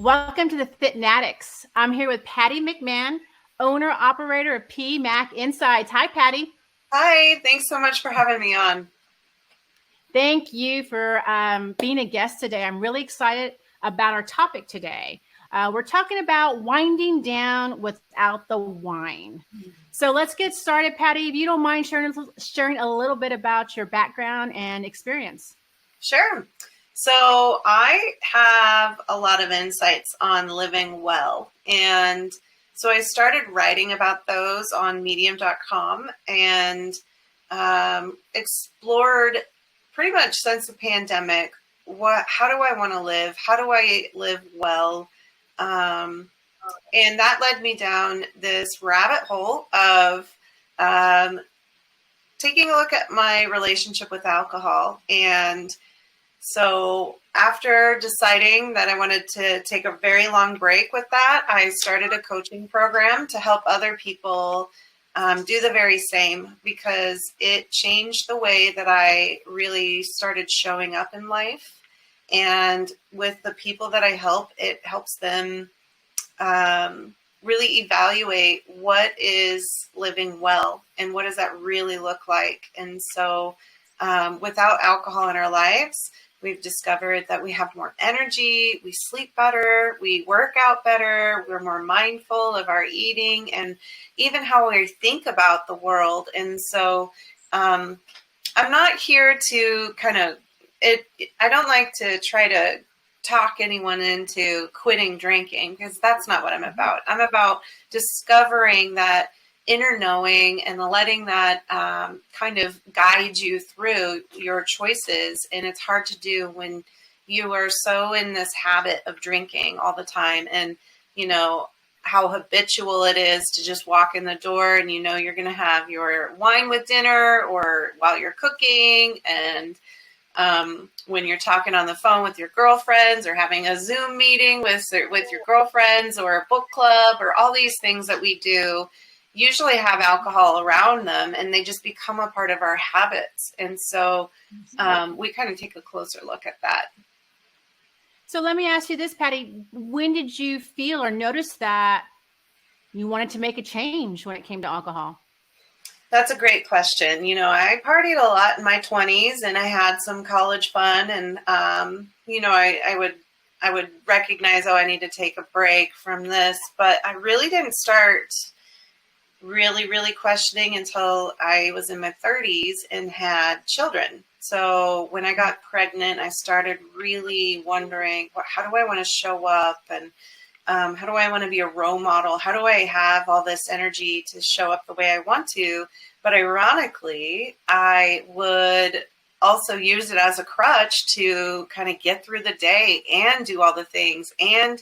Welcome to the Fitnatics. I'm here with Patty McMahon, owner operator of P Mac Insights. Hi, Patty. Hi, thanks so much for having me on. Thank you for being a guest today. I'm really excited about our topic today. We're talking about winding down without the wine. So let's get started, Patty. If you don't mind sharing a little bit about your background and experience. Sure. So I have a lot of insights on living well. And so I started writing about those on medium.com and explored pretty much since the pandemic, how do I want to live? How do I live well? And that led me down this rabbit hole of taking a look at my relationship with alcohol. And so after deciding that I wanted to take a very long break with that, I started a coaching program to help other people do the very same, because it changed the way that I really started showing up in life. And with the people that I help, it helps them really evaluate what is living well and what does that really look like. And so without alcohol in our lives, we've discovered that we have more energy, we sleep better, we work out better, we're more mindful of our eating and even how we think about the world. And so I'm not here to I don't like to try to talk anyone into quitting drinking, because that's not what I'm about. I'm about discovering that inner knowing and letting that kind of guide you through your choices. And it's hard to do when you are so in this habit of drinking all the time, and you know how habitual it is to just walk in the door and you're going to have your wine with dinner or while you're cooking, and when you're talking on the phone with your girlfriends or having a Zoom meeting with your girlfriends or a book club, or all these things that we do usually have alcohol around them, and they just become a part of our habits. And so we kind of take a closer look at that. So let me ask you this, Patty. When did you feel or notice that you wanted to make a change when it came to alcohol? That's a great question. I partied a lot in my 20s, and I had some college fun, and I would recognize, I need to take a break from this, but I really didn't start really questioning until I was in my 30s and had children. So when I got pregnant, I started really wondering, how do I want to show up, and how do I want to be a role model? How do I have all this energy to show up the way I want to? But ironically, I would also use it as a crutch to kind of get through the day and do all the things and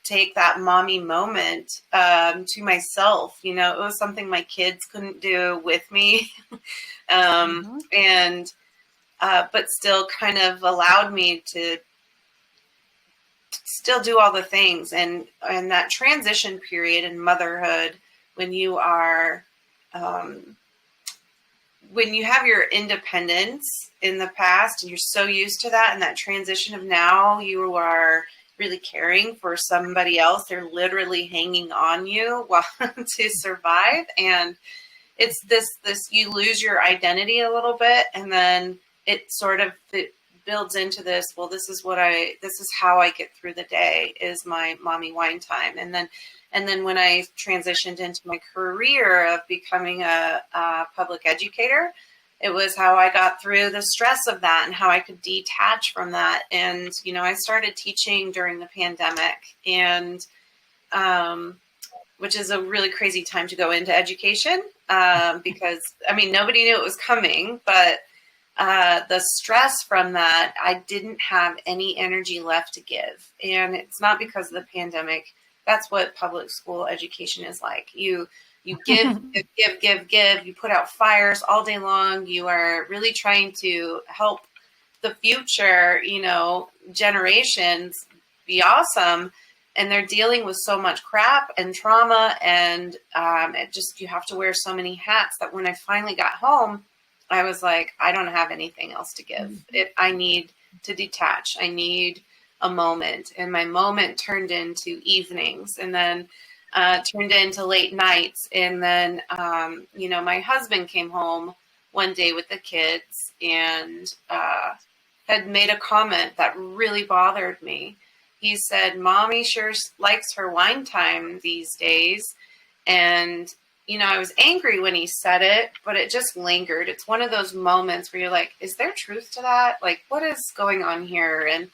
take that mommy moment to myself. It was something my kids couldn't do with me. But still kind of allowed me to still do all the things. And that transition period in motherhood, when you are, when you have your independence in the past and you're so used to that, and that transition of now you are really caring for somebody else, they're literally hanging on you to survive. And it's this, you lose your identity a little bit, and then it builds into this, well, this is how I get through the day, is my mommy wine time. And then when I transitioned into my career of becoming a public educator, it was how I got through the stress of that and how I could detach from that. And, I started teaching during the pandemic, and which is a really crazy time to go into education because, nobody knew it was coming, but the stress from that, I didn't have any energy left to give. And it's not because of the pandemic. That's what public school education is like. You give, give. You put out fires all day long. You are really trying to help the future, generations be awesome. And they're dealing with so much crap and trauma. And you have to wear so many hats that when I finally got home, I was like, I don't have anything else to give. I need to detach. I need a moment, and my moment turned into evenings, and then turned into late nights. And then, my husband came home one day with the kids and had made a comment that really bothered me. He said, "Mommy sure likes her wine time these days." And, I was angry when he said it, but it just lingered. It's one of those moments where you're like, is there truth to that? Like, what is going on here? And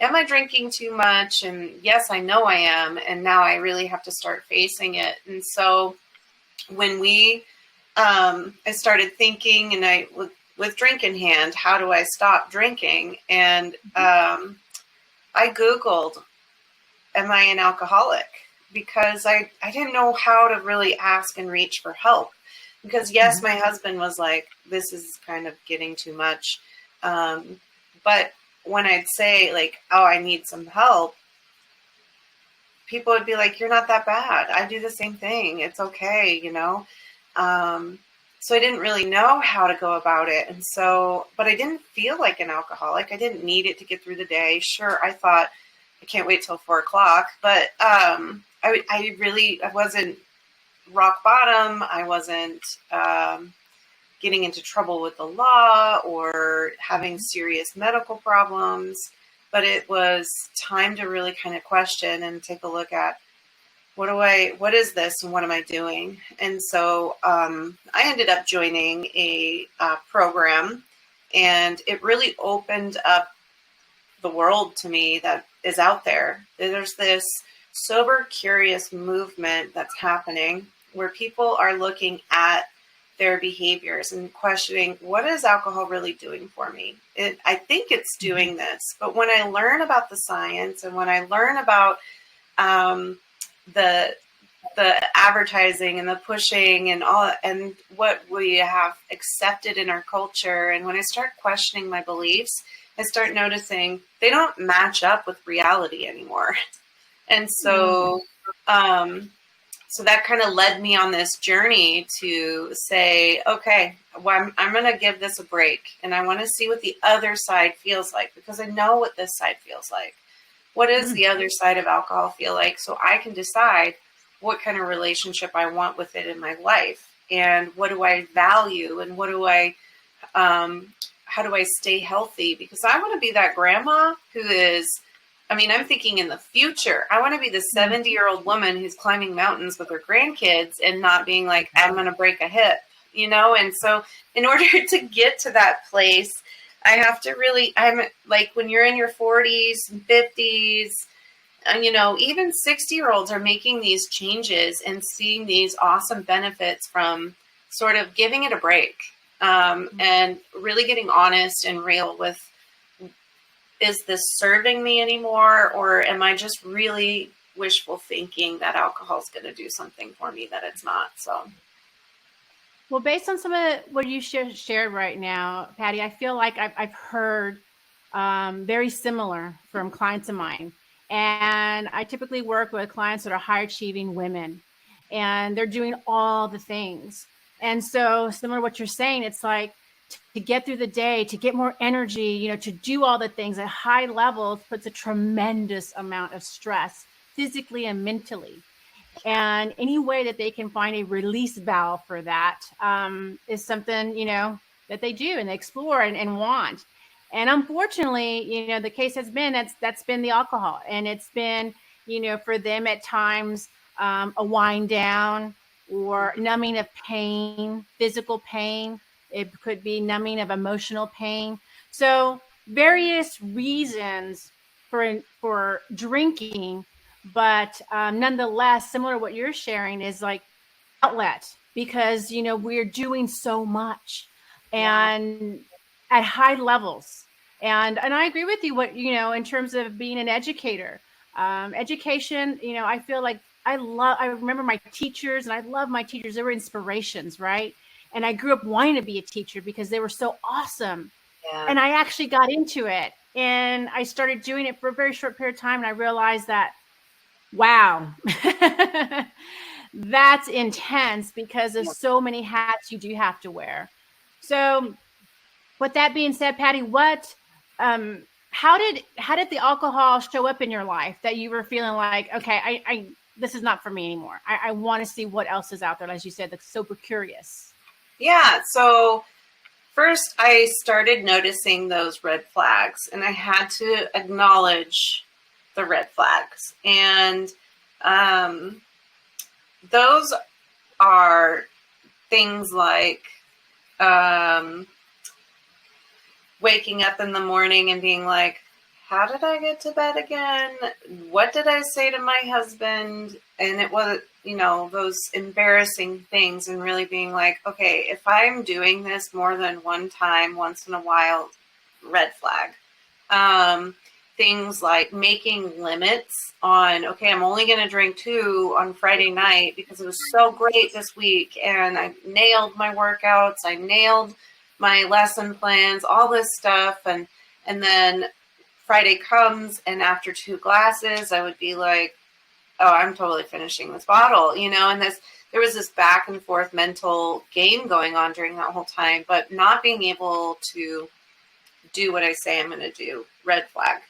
am I drinking too much? And yes, I know I am. And now I really have to start facing it. And so when I started thinking, and with drink in hand, how do I stop drinking? And I Googled, am I an alcoholic? Because I didn't know how to really ask and reach for help. Because yes, my husband was like, this is kind of getting too much. But when I'd say like, oh, I need some help, people would be like, you're not that bad. I do the same thing. It's okay, So I didn't really know how to go about it. And so, but I didn't feel like an alcoholic. I didn't need it to get through the day. Sure, I thought, I can't wait till 4:00, but I wasn't rock bottom. I wasn't getting into trouble with the law or having serious medical problems, but it was time to really kind of question and take a look at what is this and what am I doing? And so I ended up joining a program, and it really opened up the world to me that is out there. There's this sober, curious movement that's happening where people are looking at their behaviors and questioning, what is alcohol really doing for me? I think it's doing this, but when I learn about the science and when I learn about the advertising and the pushing and all, and what we have accepted in our culture, and when I start questioning my beliefs, I start noticing they don't match up with reality anymore. And so, so that kind of led me on this journey to say, okay, well, I'm going to give this a break, and I want to see what the other side feels like, because I know what this side feels like. What does the other side of alcohol feel like? So I can decide what kind of relationship I want with it in my life, and what do I value, and how do I stay healthy? Because I want to be that grandma who is, I'm thinking in the future, I want to be the 70-year-old woman who's climbing mountains with her grandkids and not being like, I'm going to break a hip, And so in order to get to that place, I have to really, I'm like, when you're in your 40s and 50s, even 60-year-olds are making these changes and seeing these awesome benefits from sort of giving it a break, and really getting honest and real with, is this serving me anymore? Or am I just really wishful thinking that alcohol is going to do something for me that it's not? So. Well, based on some of what you shared right now, Patty, I feel like I've heard very similar from clients of mine. And I typically work with clients that are high achieving women, and they're doing all the things. And so similar to what you're saying, it's like to get through the day, to get more energy, to do all the things at high levels puts a tremendous amount of stress physically and mentally. And any way that they can find a release valve for that is something, that they do and they explore and want. And unfortunately, the case has been that's been the alcohol. And it's been, for them at times a wind down or numbing of pain, physical pain. It could be numbing of emotional pain. So various reasons for drinking. But nonetheless, similar to what you're sharing is like outlet, because, we're doing so much and at high levels. And I agree with you in terms of being an educator, education, I feel like I remember my teachers, and I love my teachers. They were inspirations, right? And I grew up wanting to be a teacher because they were so awesome. Yeah. And I actually got into it, and I started doing it for a very short period of time. And I realized that, wow, that's intense because of so many hats you do have to wear. So with that being said, Patty, what how did the alcohol show up in your life that you were feeling like, okay, I this is not for me anymore. I want to see what else is out there. As you said, like super curious. Yeah. So first, I started noticing those red flags, and I had to acknowledge the red flags. And those are things like waking up in the morning and being like, how did I get to bed again? What did I say to my husband? And it was, those embarrassing things, and really being like, okay, if I'm doing this more than one time, once in a while, red flag. Things like making limits on, okay, I'm only going to drink 2 on Friday night because it was so great this week. And I nailed my workouts. I nailed my lesson plans, all this stuff. And then Friday comes, and after 2 glasses, I would be like, oh, I'm totally finishing this bottle, and there was this back and forth mental game going on during that whole time, but not being able to do what I say I'm going to do, red flag.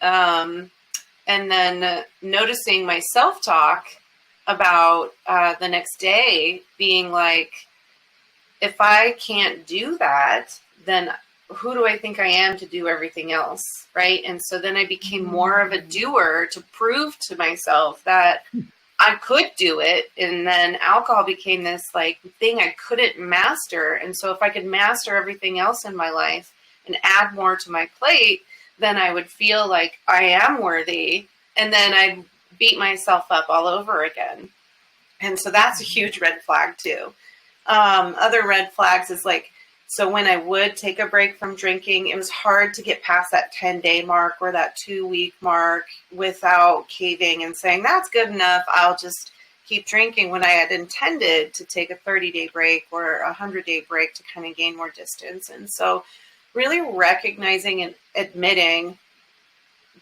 And then noticing my self-talk about the next day being like, if I can't do that, then who do I think I am to do everything else, right? And so then I became more of a doer to prove to myself that I could do it. And then alcohol became this like thing I couldn't master. And so if I could master everything else in my life and add more to my plate, then I would feel like I am worthy. And then I'd beat myself up all over again. And so that's a huge red flag too. Other red flags is like, so when I would take a break from drinking, it was hard to get past that 10-day mark or that 2-week mark without caving and saying, that's good enough, I'll just keep drinking, when I had intended to take a 30-day break or a 100-day break to kind of gain more distance. And so really recognizing and admitting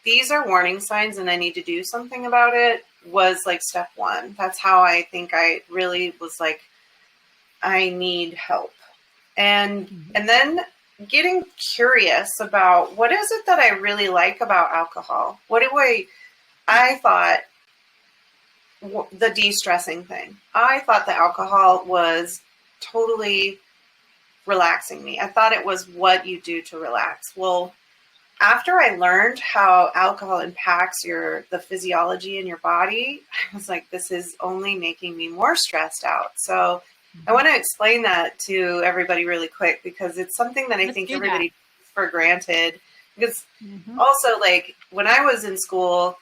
these are warning signs and I need to do something about it was like step 1. That's how I think I really was like, I need help. And then getting curious about what is it that I really like about alcohol? What do I thought the de-stressing thing. I thought the alcohol was totally relaxing me. I thought it was what you do to relax. Well, after I learned how alcohol impacts the physiology in your body, I was like, this is only making me more stressed out. So I want to explain that to everybody really quick, because it's something that I think everybody takes for granted. Because also, like, when I was in school,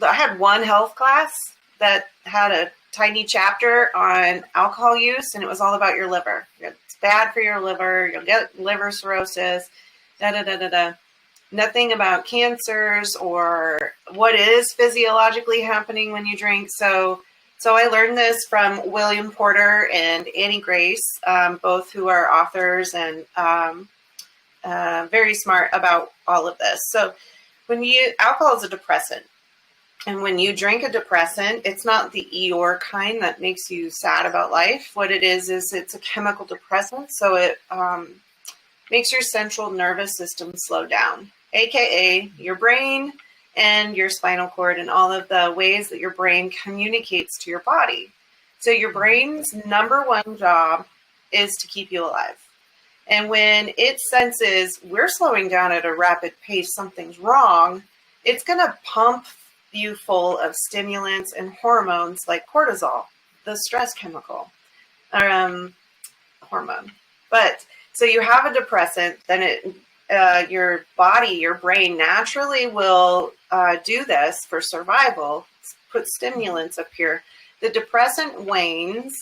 I had one health class that had a tiny chapter on alcohol use, and it was all about your liver. It's bad for your liver. You'll get liver cirrhosis, da-da-da-da-da. Nothing about cancers or what is physiologically happening when you drink. So I learned this from William Porter and Annie Grace, both who are authors and very smart about all of this. So alcohol is a depressant. And when you drink a depressant, it's not the Eeyore kind that makes you sad about life. What it is it's a chemical depressant. So it makes your central nervous system slow down, aka your brain and your spinal cord and all of the ways that your brain communicates to your body. So your brain's number one job is to keep you alive. And when it senses we're slowing down at a rapid pace, something's wrong, it's going to pump you full of stimulants and hormones like cortisol, the stress chemical, hormone. But so you have a depressant, then your body, your brain naturally will do this for survival, put stimulants up here. The depressant wanes,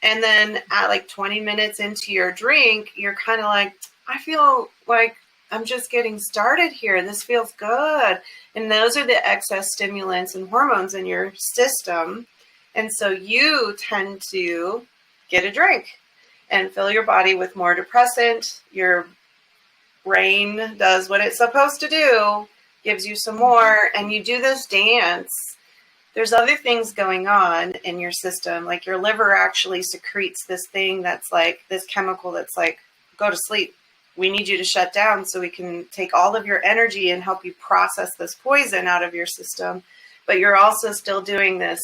and then at like 20 minutes into your drink, you're kind of like, I feel like I'm just getting started here. This feels good. And those are the excess stimulants and hormones in your system. And so you tend to get a drink and fill your body with more depressant. Your brain does what it's supposed to do, gives you some more, and you do this dance. There's other things going on in your system, like your liver actually secretes this thing that's like this chemical that's like, go to sleep, we need you to shut down so we can take all of your energy and help you process this poison out of your system. But you're also still doing this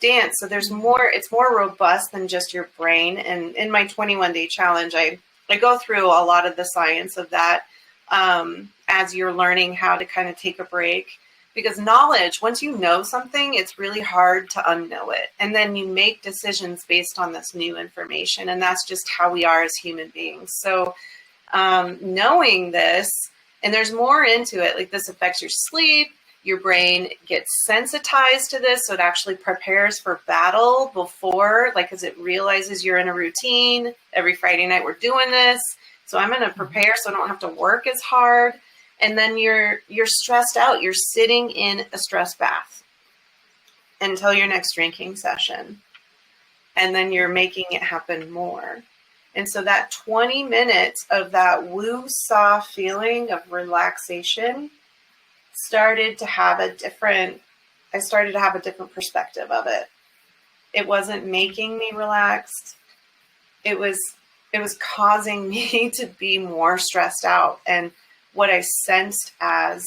dance. So there's more, it's more robust than just your brain. And in my 21-day challenge, I go through a lot of the science of that as you're learning how to kind of take a break. Because knowledge, once you know something, it's really hard to unknow it. And then you make decisions based on this new information. And that's just how we are as human beings. So knowing this, and there's more into it, like this affects your sleep, your brain gets sensitized to this. So it actually prepares for battle before, like, as it realizes you're in a routine. Every Friday night we're doing this. So I'm going to prepare so I don't have to work as hard. And then you're stressed out. You're sitting in a stress bath until your next drinking session. And then you're making it happen more. And so that 20 minutes of that woo-saw feeling of relaxation started to have a different perspective of it. It wasn't making me relaxed. It was causing me to be more stressed out. And what I sensed as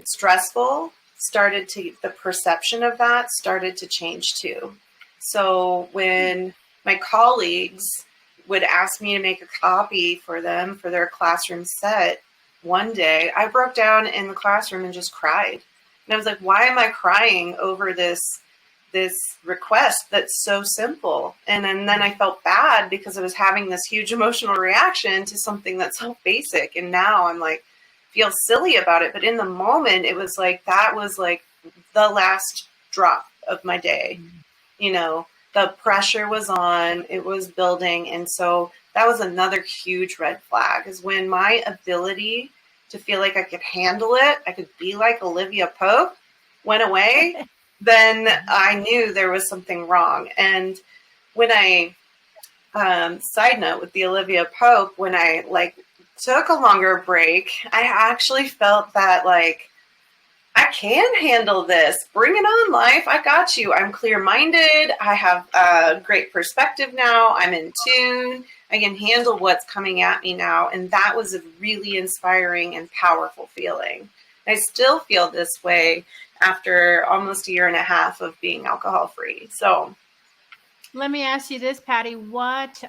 stressful the perception of that started to change too. So when my colleagues would ask me to make a copy for them for their classroom set, one day I broke down in the classroom and just cried. And I was like, why am I crying over this request that's so simple? And then I felt bad because I was having this huge emotional reaction to something that's so basic. And now I'm like, feel silly about it. But in the moment, it was like, that was like the last drop of my day. You know, the pressure was on, it was building. And so that was another huge red flag, is when my ability to feel like I could handle it, I could be like Olivia Pope, went away. Then I knew there was something wrong. And when I, side note with the Olivia Pope, when I took a longer break, I actually felt that I can handle this. Bring it on, life. I got you. I'm clear-minded. I have a great perspective now. I'm in tune. I can handle what's coming at me now. And that was a really inspiring and powerful feeling. I still feel this way after almost a year and a half of being alcohol-free. So let me ask you this, Patty. What,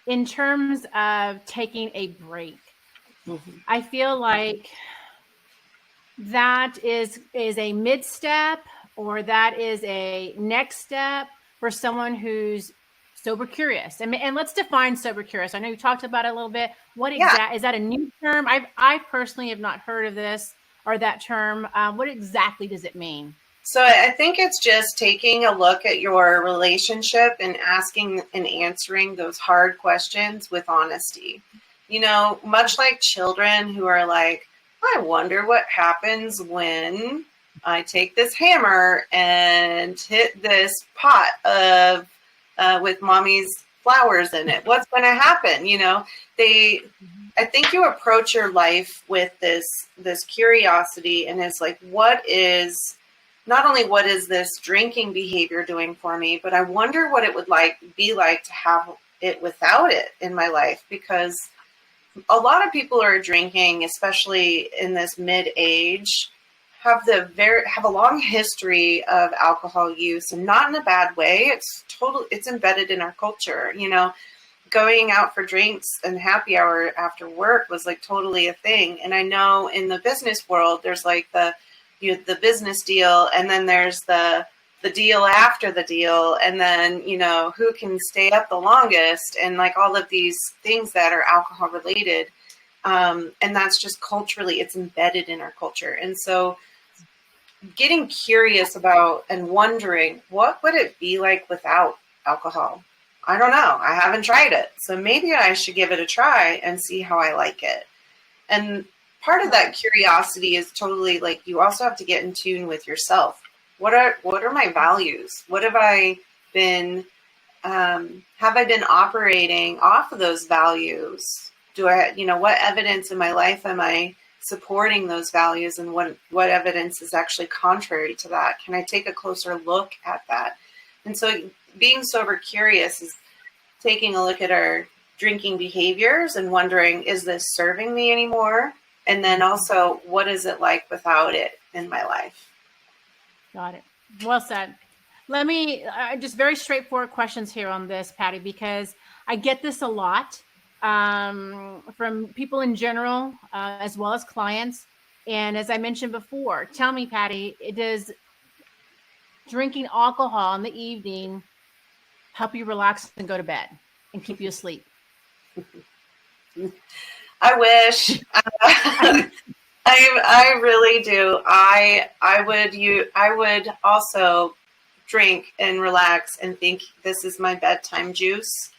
in terms of taking a break, I feel like that is a mid-step, or that is a next step for someone who's sober curious. And let's define sober curious. I know you talked about it a little bit. What exactly is that? A new term? I personally have not heard of this or that term. What exactly does it mean? So I think it's just taking a look at your relationship and asking and answering those hard questions with honesty. You know, much like children who are like, I wonder what happens when I take this hammer and hit this pot of with mommy's flowers in it. What's going to happen? You know, I think you approach your life with this curiosity, and it's like, not only what is this drinking behavior doing for me, but I wonder what it would be like to have it without it in my life. Because a lot of people who are drinking, especially in this mid-age, have a long history of alcohol use, and not in a bad way. It's embedded in our culture. You know, going out for drinks and happy hour after work was totally a thing. And I know in the business world, there's the business deal, and then there's the deal after the deal, and then, who can stay up the longest, and all of these things that are alcohol related. And that's just culturally, it's embedded in our culture. And so getting curious about and wondering, what would it be like without alcohol? I don't know. I haven't tried it. So maybe I should give it a try and see how I like it. And part of that curiosity is totally you also have to get in tune with yourself. What are my values? What have I been operating off of those values? What evidence in my life am I supporting those values, and what evidence is actually contrary to that? Can I take a closer look at that? And so being sober curious is taking a look at our drinking behaviors and wondering, is this serving me anymore? And then also, what is it like without it in my life? Got it. Well said. Let me just very straightforward questions here on this, Patty, because I get this a lot from people in general, as well as clients. And as I mentioned before, tell me, Patty, does drinking alcohol in the evening help you relax and go to bed and keep you asleep? I wish. I really do. I would also drink and relax and think this is my bedtime juice.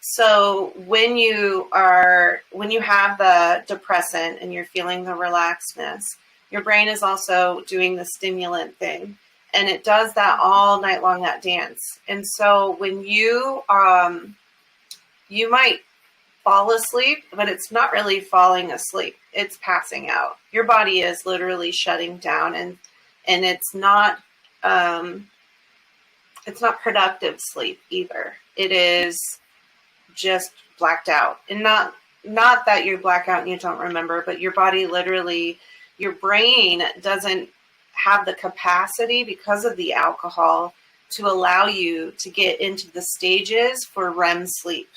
So when you have the depressant and you're feeling the relaxedness, your brain is also doing the stimulant thing, and it does that all night long, that dance. And so when you might fall asleep, but it's not really falling asleep. It's passing out. Your body is literally shutting down, and it's not productive sleep either. It is just blacked out, and not that you're blacked out and you don't remember, but your body literally, your brain doesn't have the capacity because of the alcohol to allow you to get into the stages for REM sleep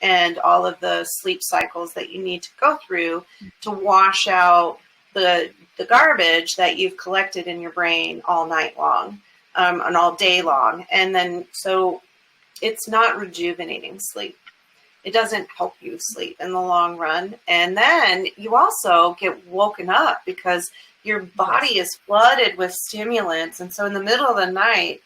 and all of the sleep cycles that you need to go through to wash out the garbage that you've collected in your brain all night long, and all day long. And then, so it's not rejuvenating sleep. It doesn't help you sleep in the long run. And then you also get woken up because your body is flooded with stimulants. And so in the middle of the night,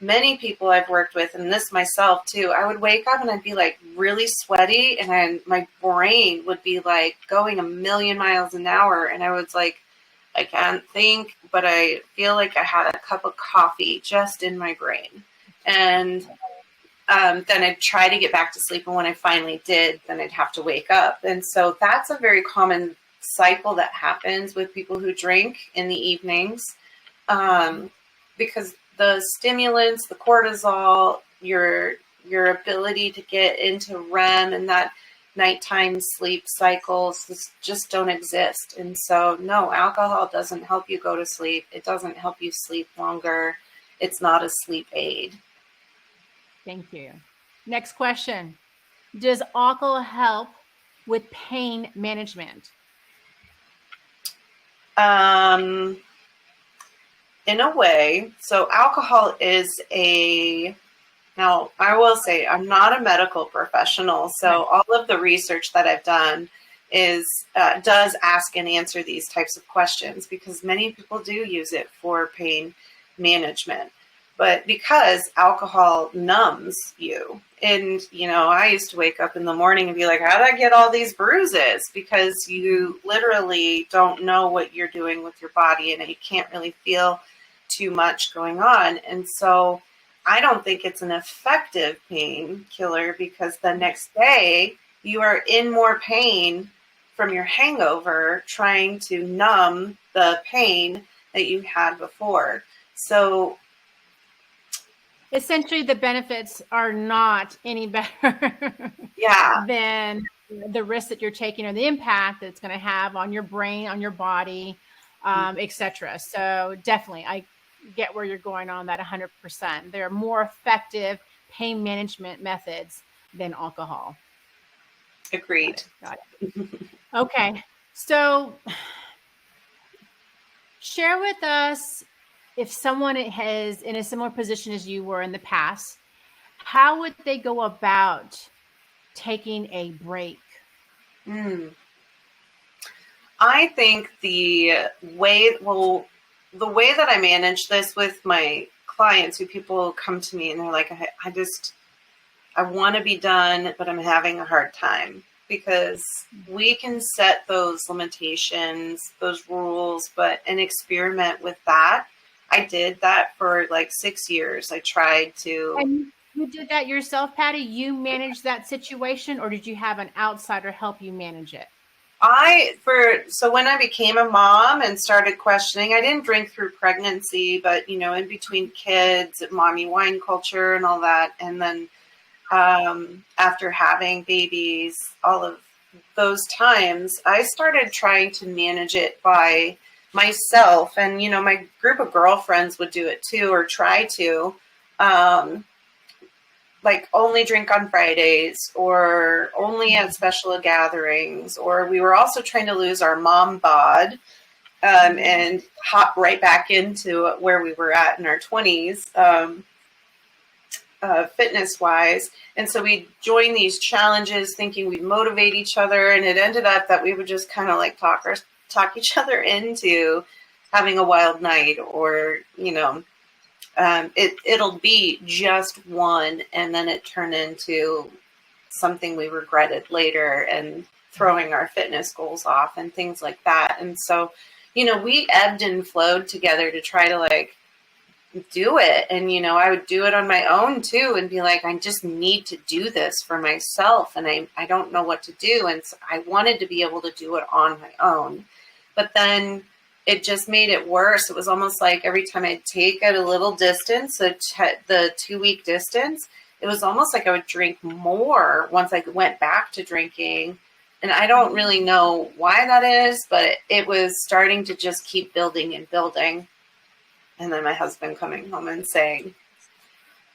many people I've worked with, and this myself too, I would wake up and I'd be like really sweaty, and my brain would be like going a million miles an hour. And I was like, I can't think, but I feel like I had a cup of coffee just in my brain. And then I'd try to get back to sleep. And when I finally did, then I'd have to wake up. And so that's a very common cycle that happens with people who drink in the evenings, because the stimulants, the cortisol, your ability to get into REM and that nighttime sleep cycles just don't exist. And so, no, alcohol doesn't help you go to sleep. It doesn't help you sleep longer. It's not a sleep aid. Thank you. Next question. Does alcohol help with pain management? In a way. So alcohol is now I will say I'm not a medical professional. So all of the research that I've done does ask and answer these types of questions, because many people do use it for pain management. But because alcohol numbs you, and, I used to wake up in the morning and be like, how did I get all these bruises? Because you literally don't know what you're doing with your body, and you can't really feel too much going on. And so I don't think it's an effective painkiller, because the next day you are in more pain from your hangover trying to numb the pain that you had before. So essentially, the benefits are not any better than the risk that you're taking or the impact that it's going to have on your brain, on your body, etc. So definitely, I get where you're going on that 100%. There are more effective pain management methods than alcohol. Agreed. Got it. Okay. So share with us, if someone is in a similar position as you were in the past, how would they go about taking a break? I think the way that I manage this with my clients, who people come to me and they're like, I want to be done, but I'm having a hard time, because we can set those limitations, those rules, and experiment with that. I did that for like 6 years. I tried to. And you did that yourself, Patty? You managed that situation, or did you have an outsider help you manage it? So when I became a mom and started questioning, I didn't drink through pregnancy, but in between kids, mommy wine culture and all that. And then after having babies, all of those times, I started trying to manage it by myself. And, my group of girlfriends would do it too, or try to, like only drink on Fridays or only at special gatherings. Or we were also trying to lose our mom bod and hop right back into where we were at in our 20s. Fitness wise. And so we joined these challenges thinking we'd motivate each other. And it ended up that we would just kind of like talk each other into having a wild night, or, it'll be just one. And then it turned into something we regretted later and throwing our fitness goals off and things like that. And so, we ebbed and flowed together to try to like do it. And, I would do it on my own too and be like, I just need to do this for myself. And I don't know what to do. And so I wanted to be able to do it on my own. But then it just made it worse. It was almost like every time I'd take it a little distance, the 2-week distance, it was almost like I would drink more once I went back to drinking. And I don't really know why that is, but it was starting to just keep building and building. And then my husband coming home and saying,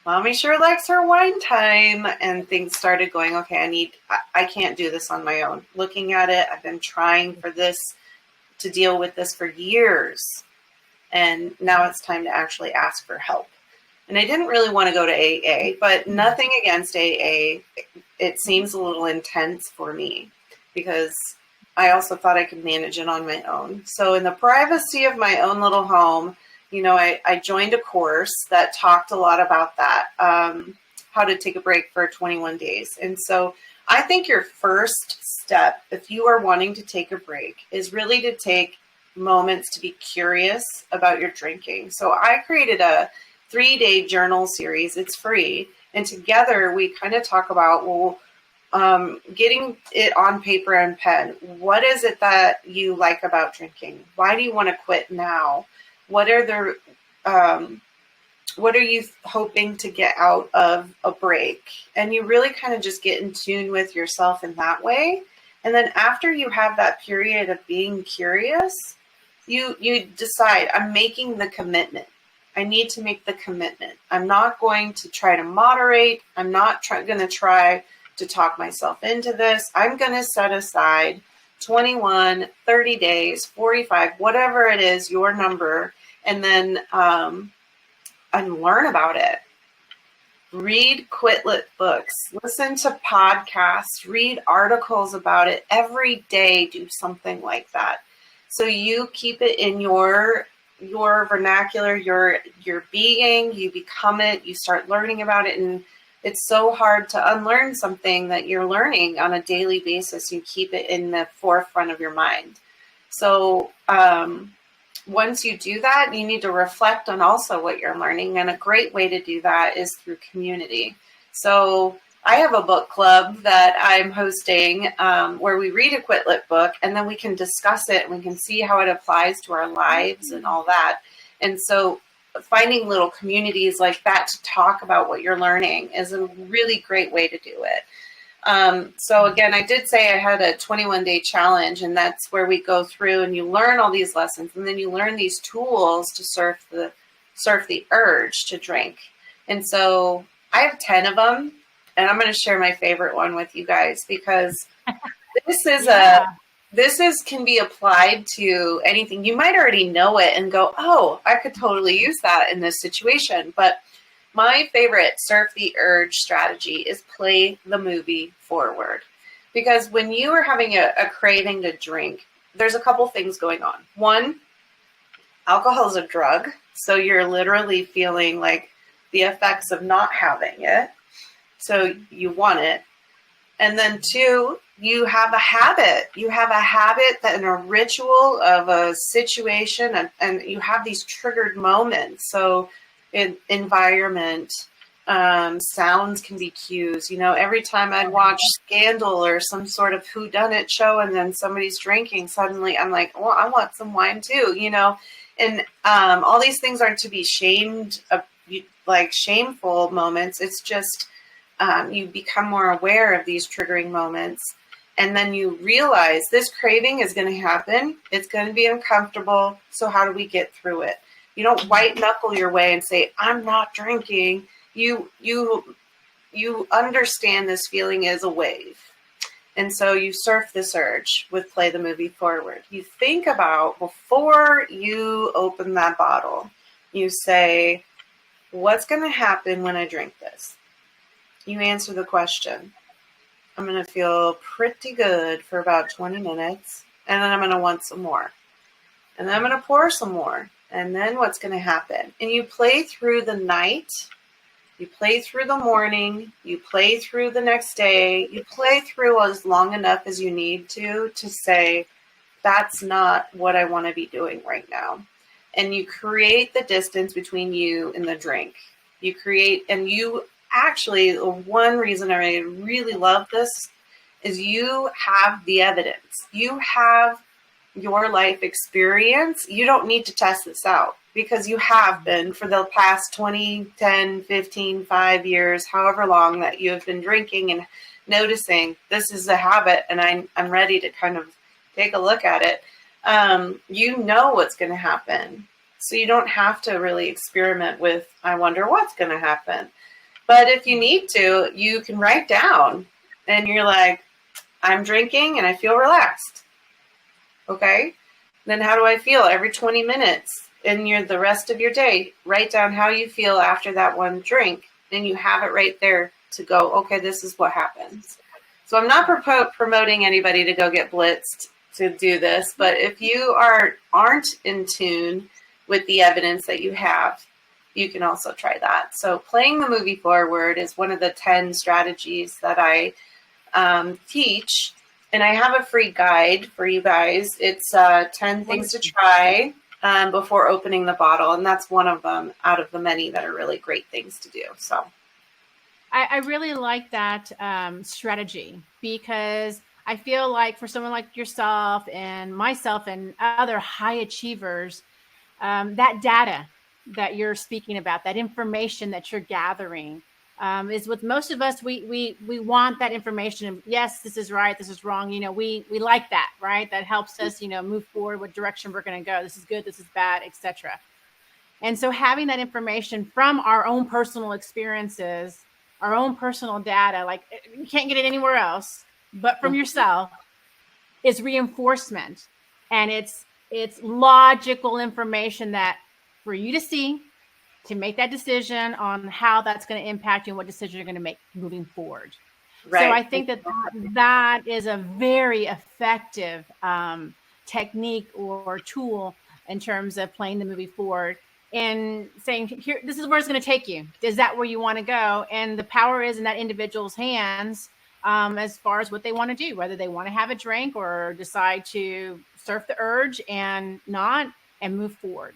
Mommy sure likes her wine time. And things started going, okay, I can't do this on my own. Looking at it, I've been trying to deal with this for years. And now it's time to actually ask for help. And I didn't really want to go to AA, but nothing against AA. It seems a little intense for me because I also thought I could manage it on my own. So in the privacy of my own little home, I joined a course that talked a lot about that, how to take a break for 21 days. And so I think your first step, if you are wanting to take a break, is really to take moments to be curious about your drinking. So I created a 3-day journal series. It's free. And together we kind of talk about, getting it on paper and pen. What is it that you like about drinking? Why do you want to quit now? What are you hoping to get out of a break? And you really kind of just get in tune with yourself in that way. And then after you have that period of being curious, you decide, I'm making the commitment. I need to make the commitment. I'm not going to try to moderate. I'm not going to try to talk myself into this. I'm going to set aside 21, 30 days, 45, whatever it is, your number, and then and learn about it. Read Quitlet books, listen to podcasts, read articles about it. Every day do something like that. So you keep it in your vernacular, your being, you become it, you start learning about it. And it's so hard to unlearn something that you're learning on a daily basis. You keep it in the forefront of your mind. So once you do that, you need to reflect on also what you're learning. And a great way to do that is through community. So I have a book club that I'm hosting where we read a Quitlet book and then we can discuss it and we can see how it applies to our lives and all that. And so finding little communities like that to talk about what you're learning is a really great way to do it. So again, I did say I had a 21-day challenge, and that's where we go through and you learn all these lessons, and then you learn these tools to surf the urge to drink. And so I have 10 of them, and I'm going to share my favorite one with you guys because this is can be applied to anything. You might already know it and go, oh, I could totally use that in this situation. But my favorite surf the urge strategy is play the movie forward. Because when you are having a craving to drink, there's a couple things going on. One, alcohol is a drug. So you're literally feeling like the effects of not having it. So you want it. And then two, you have a habit. You have a habit and a ritual of a situation, and you have these triggered moments. So environment, sounds can be cues. Every time I'd watch Scandal or some sort of whodunit show and then somebody's drinking, suddenly I'm like, well, I want some wine too, And all these things aren't to be shamed, like shameful moments. It's just you become more aware of these triggering moments. And then you realize this craving is going to happen. It's going to be uncomfortable. So how do we get through it? You don't white knuckle your way and say, I'm not drinking. You understand this feeling is a wave. And so you surf this urge with Play the Movie Forward. You think about, before you open that bottle, you say, what's going to happen when I drink this? You answer the question. I'm going to feel pretty good for about 20 minutes, and then I'm going to want some more. And then I'm going to pour some more. And then what's going to happen? And you play through the night. You play through the morning, you play through the next day, you play through as long enough as you need to say, that's not what I want to be doing right now. And you create the distance between you and the drink. You create, and you actually, one reason I really love this is you have the evidence. You have your life experience. You don't need to test this out, because you have been for the past 20, 10, 15, 5 years, however long that you have been drinking and noticing this is a habit and I'm ready to kind of take a look at it. You know what's going to happen. So you don't have to really experiment with, I wonder what's going to happen. But if you need to, you can write down and you're like, I'm drinking and I feel relaxed. Okay. Then how do I feel every 20 minutes? In the rest of your day, write down how you feel after that one drink, and you have it right there to go, okay, this is what happens. So I'm not promoting anybody to go get blitzed to do this, but if you aren't in tune with the evidence that you have, you can also try that. So Playing the Movie Forward is one of the 10 strategies that I teach, and I have a free guide for you guys. It's 10 things to try before opening the bottle. And that's one of them out of the many that are really great things to do. So I really like that strategy, because I feel like for someone like yourself and myself and other high achievers, that data that you're speaking about, that information that you're gathering, is with most of us. We want that information. Yes, this is right, this is wrong. We like that, right? That helps us, move forward, what direction we're going to go. This is good, this is bad, etc. And so having that information from our own personal experiences, our own personal data, like you can't get it anywhere else but from yourself, is reinforcement. And it's logical information that for you to see, to make that decision on how that's going to impact you and what decision you're going to make moving forward. Right. So I think that is a very effective technique or tool in terms of playing the movie forward and saying, here, this is where it's going to take you. Is that where you want to go? And the power is in that individual's hands as far as what they want to do, whether they want to have a drink or decide to surf the urge and move forward.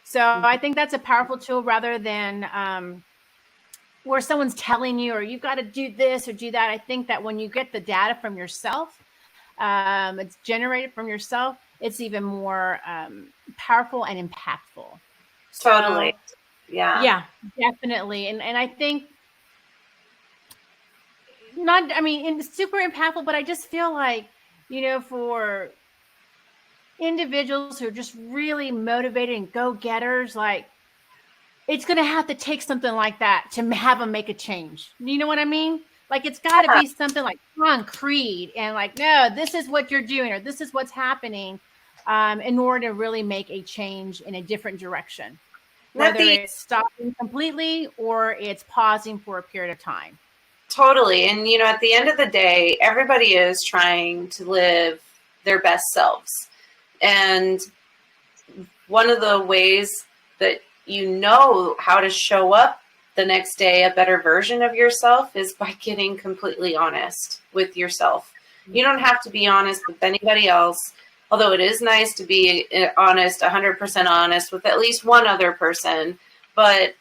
So I think that's a powerful tool, rather than where someone's telling you, or you've got to do this or do that. I think that when you get the data from yourself, it's generated from yourself, it's even more powerful and impactful. Totally. So, yeah, definitely. And I think it's super impactful, but I just feel like, for individuals who are just really motivated and go-getters, like it's going to have to take something like that to have them make a change. You know what I mean? Like it's got to be something like concrete and like, no, this is what you're doing or this is what's happening in order to really make a change in a different direction. Whether it's stopping completely or it's pausing for a period of time. Totally. And, at the end of the day, everybody is trying to live their best selves. And one of the ways that how to show up the next day, a better version of yourself, is by getting completely honest with yourself. You don't have to be honest with anybody else, although it is nice to be honest, 100% honest with at least one other person. But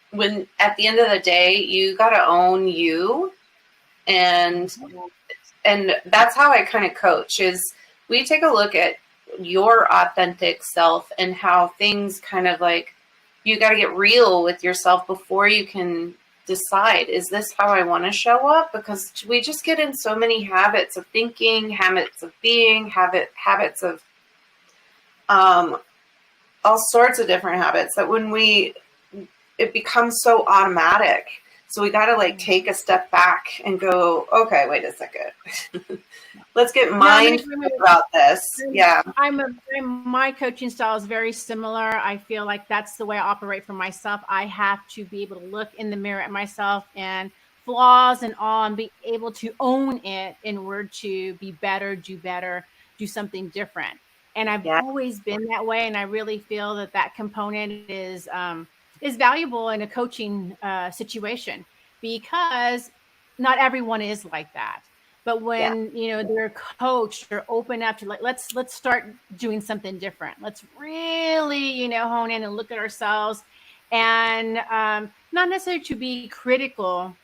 when at the end of the day, you got to own you. And that's how I kind of coach, is we take a look at your authentic self and how things kind of like, you got to get real with yourself before you can decide, is this how I want to show up? Because we just get in so many habits of thinking, habits of being, habits of all sorts of different habits that it becomes so automatic. So we got to like take a step back and go, okay, wait a second. Let's get mindful about this. Yeah. My coaching style is very similar. I feel like that's the way I operate for myself. I have to be able to look in the mirror at myself and flaws and all, and be able to own it in order to be better, do something different. And I've always been that way. And I really feel that component is valuable in a coaching situation, because not everyone is like that. But when they're coached or open up to like, let's start doing something different. Let's really hone in and look at ourselves, and not necessarily to be critical,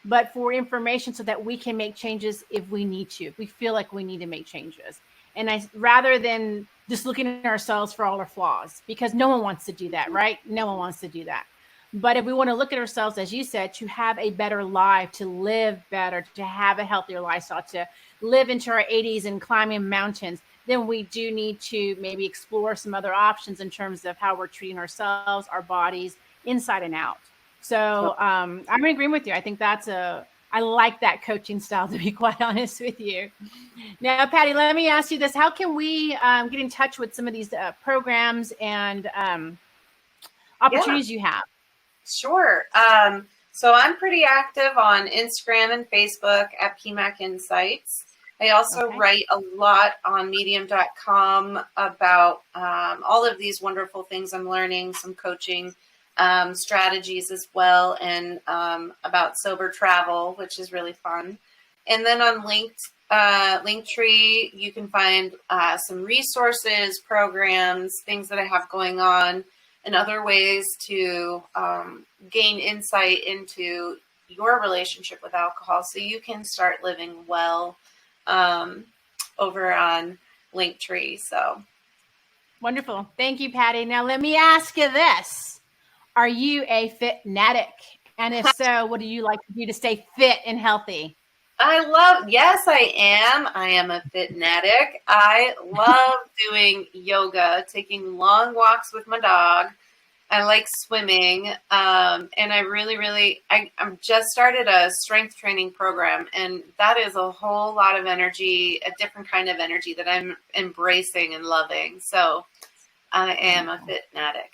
but for information so that we can make changes if we need to. If we feel like we need to make changes, and rather than just looking at ourselves for all our flaws, because no one wants to do that, right? No one wants to do that. But if we want to look at ourselves, as you said, to have a better life, to live better, to have a healthier lifestyle, to live into our 80s and climbing mountains, then we do need to maybe explore some other options in terms of how we're treating ourselves, our bodies, inside and out. So I'm in agreement with you. I think I like that coaching style, to be quite honest with you. Now, Patty, let me ask you this. How can we get in touch with some of these programs and opportunities you have? Sure. So I'm pretty active on Instagram and Facebook at PMAC Insights. I also write a lot on medium.com about all of these wonderful things I'm learning, some coaching strategies as well, and about sober travel, which is really fun. And then on Linktree, you can find some resources, programs, things that I have going on, and other ways to gain insight into your relationship with alcohol so you can start living well over on Linktree. So wonderful. Thank you, Patty. Now let me ask you this. Are you a fitnatic? And if so, what do you like to do to stay fit and healthy? Yes, I am. I am a fitnatic. I love doing yoga, taking long walks with my dog. I like swimming. And I've just started a strength training program, and that is a whole lot of energy, a different kind of energy that I'm embracing and loving. So I am a fitnatic.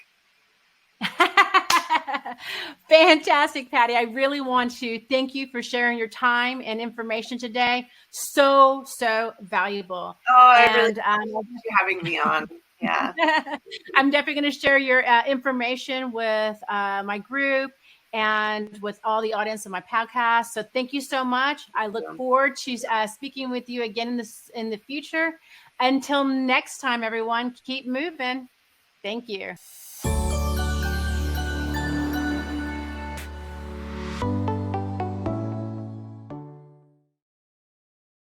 Fantastic, Patty. I really want to thank you for sharing your time and information today. So valuable. Oh, I really appreciate you having me on. Yeah. I'm definitely going to share your information with my group and with all the audience of my podcast. So thank you so much. I look forward to speaking with you again in the future. Until next time, everyone, keep moving. Thank you.